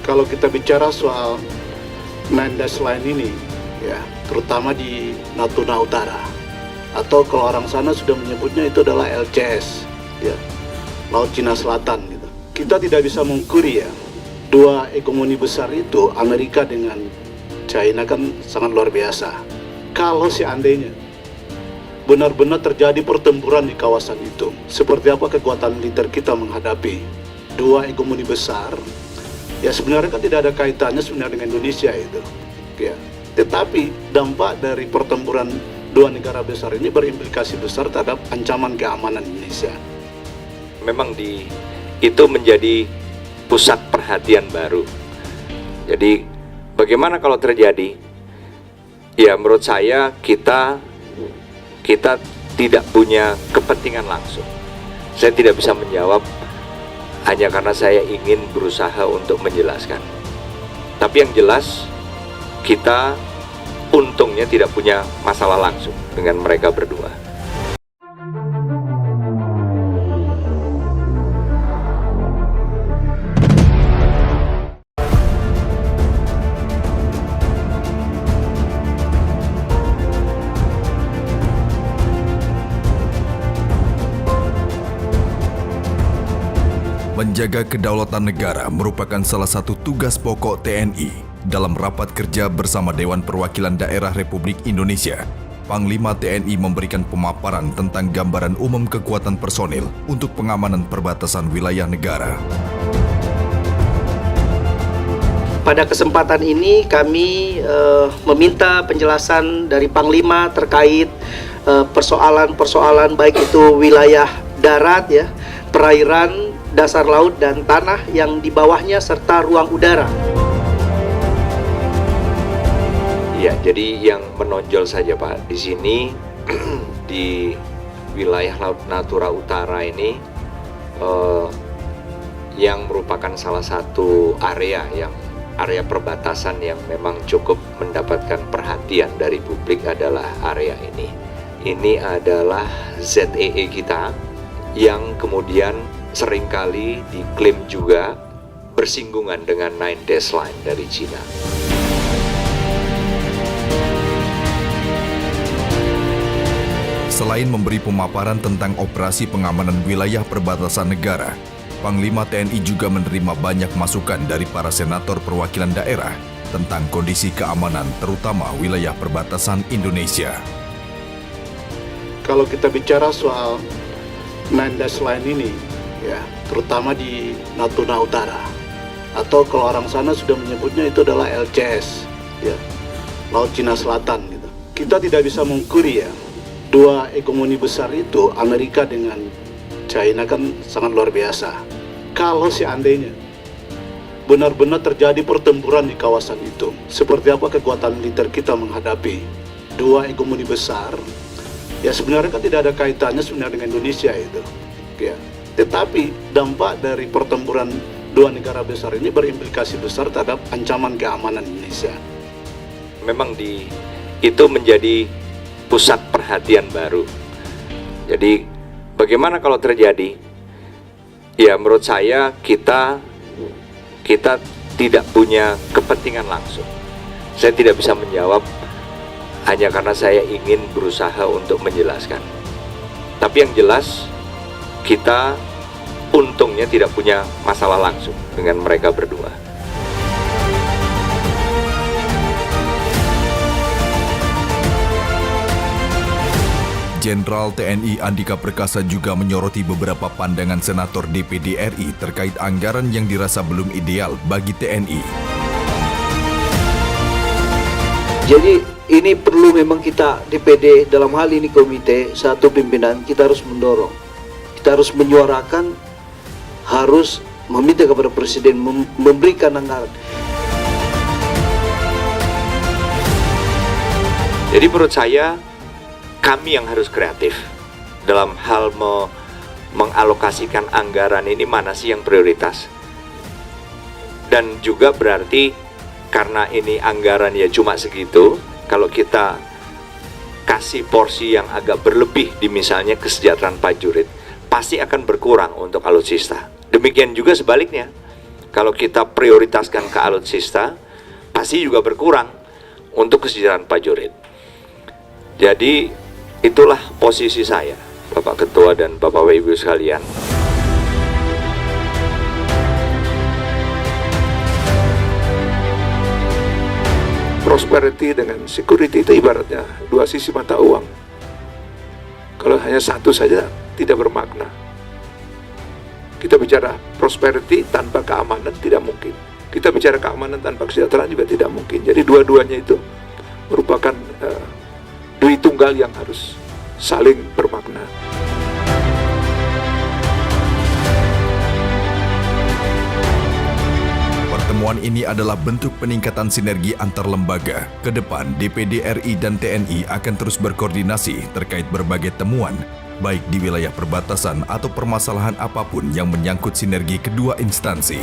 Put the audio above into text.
Kalau kita bicara soal Nine Dash Line ini, ya, terutama di Natuna Utara, atau kalau orang sana sudah menyebutnya itu adalah LCS, ya, Laut Cina Selatan, gitu. Kita tidak bisa mengkuri ya, dua hegemoni besar itu, Amerika dengan China kan sangat luar biasa. Kalau seandainya benar-benar terjadi pertempuran di kawasan itu, seperti apa kekuatan militer kita menghadapi dua hegemoni besar? Ya sebenarnya kan tidak ada kaitannya sebenarnya dengan Indonesia itu, ya. Tetapi dampak dari pertempuran dua negara besar ini berimplikasi besar terhadap ancaman keamanan Indonesia. Memang itu menjadi pusat perhatian baru. Jadi bagaimana kalau terjadi? Ya menurut saya kita tidak punya kepentingan langsung. Saya tidak bisa menjawab hanya karena saya ingin berusaha untuk menjelaskan. Tapi yang jelas kita untungnya tidak punya masalah langsung dengan mereka berdua. Menjaga kedaulatan negara merupakan salah satu tugas pokok TNI. Dalam rapat kerja bersama Dewan Perwakilan Daerah Republik Indonesia, Panglima TNI memberikan pemaparan tentang gambaran umum kekuatan personil untuk pengamanan perbatasan wilayah negara. Pada kesempatan ini kami meminta penjelasan dari Panglima terkait persoalan-persoalan baik itu wilayah darat, ya, perairan, dasar laut dan tanah yang di bawahnya serta ruang udara. Ya, jadi yang menonjol saja Pak di sini di wilayah Laut Natuna Utara ini yang merupakan salah satu area perbatasan yang memang cukup mendapatkan perhatian dari publik adalah area ini. Ini adalah ZEE kita yang kemudian seringkali diklaim juga bersinggungan dengan Nine Dash Line dari Cina. Selain memberi pemaparan tentang operasi pengamanan wilayah perbatasan negara, Panglima TNI juga menerima banyak masukan dari para senator perwakilan daerah tentang kondisi keamanan terutama wilayah perbatasan Indonesia. Kalau kita bicara soal Nine Dash Line ini, ya, terutama di Natuna Utara, atau kalau orang sana sudah menyebutnya itu adalah LCS, ya, Laut Cina Selatan, gitu. Kita tidak bisa mengkuri ya, dua hegemoni besar itu, Amerika dengan China kan sangat luar biasa. Kalau seandainya benar-benar terjadi pertempuran di kawasan itu, seperti apa kekuatan militer kita menghadapi dua hegemoni besar? Ya sebenarnya kan tidak ada kaitannya sebenarnya dengan Indonesia itu, ya. Tetapi dampak dari pertempuran dua negara besar ini berimplikasi besar terhadap ancaman keamanan Indonesia. Memang itu menjadi pusat perhatian baru. Jadi bagaimana kalau terjadi? Ya menurut saya kita tidak punya kepentingan langsung. Saya tidak bisa menjawab hanya karena saya ingin berusaha untuk menjelaskan. Tapi yang jelas kita untungnya tidak punya masalah langsung dengan mereka berdua. Jenderal TNI Andika Perkasa juga menyoroti beberapa pandangan senator DPD RI terkait anggaran yang dirasa belum ideal bagi TNI. Jadi ini perlu memang kita DPD dalam hal ini komite satu pimpinan kita harus mendorong, kita harus menyuarakan, harus meminta kepada Presiden memberikan anggaran. Jadi menurut saya kami yang harus kreatif dalam hal mengalokasikan anggaran ini, mana sih yang prioritas. Dan juga berarti karena ini anggaran ya cuma segitu, kalau kita kasih porsi yang agak berlebih di misalnya kesejahteraan prajurit, pasti akan berkurang untuk alutsista. Demikian juga sebaliknya, Kalau kita prioritaskan ke alutsista, pasti juga berkurang untuk kesejahteraan prajurit. Jadi itulah posisi saya, Bapak Ketua dan Bapak Ibu sekalian. Prosperity dengan security itu ibaratnya dua sisi mata uang. Kalau hanya satu saja tidak bermakna. Kita bicara prosperity tanpa keamanan tidak mungkin. Kita bicara keamanan tanpa kesejahteraan juga tidak mungkin. Jadi dua-duanya itu merupakan dui tunggal yang harus saling bermakna. Pertemuan ini adalah bentuk peningkatan sinergi antar lembaga. Ke depan, DPD RI dan TNI akan terus berkoordinasi terkait berbagai temuan, baik di wilayah perbatasan atau permasalahan apapun yang menyangkut sinergi kedua instansi.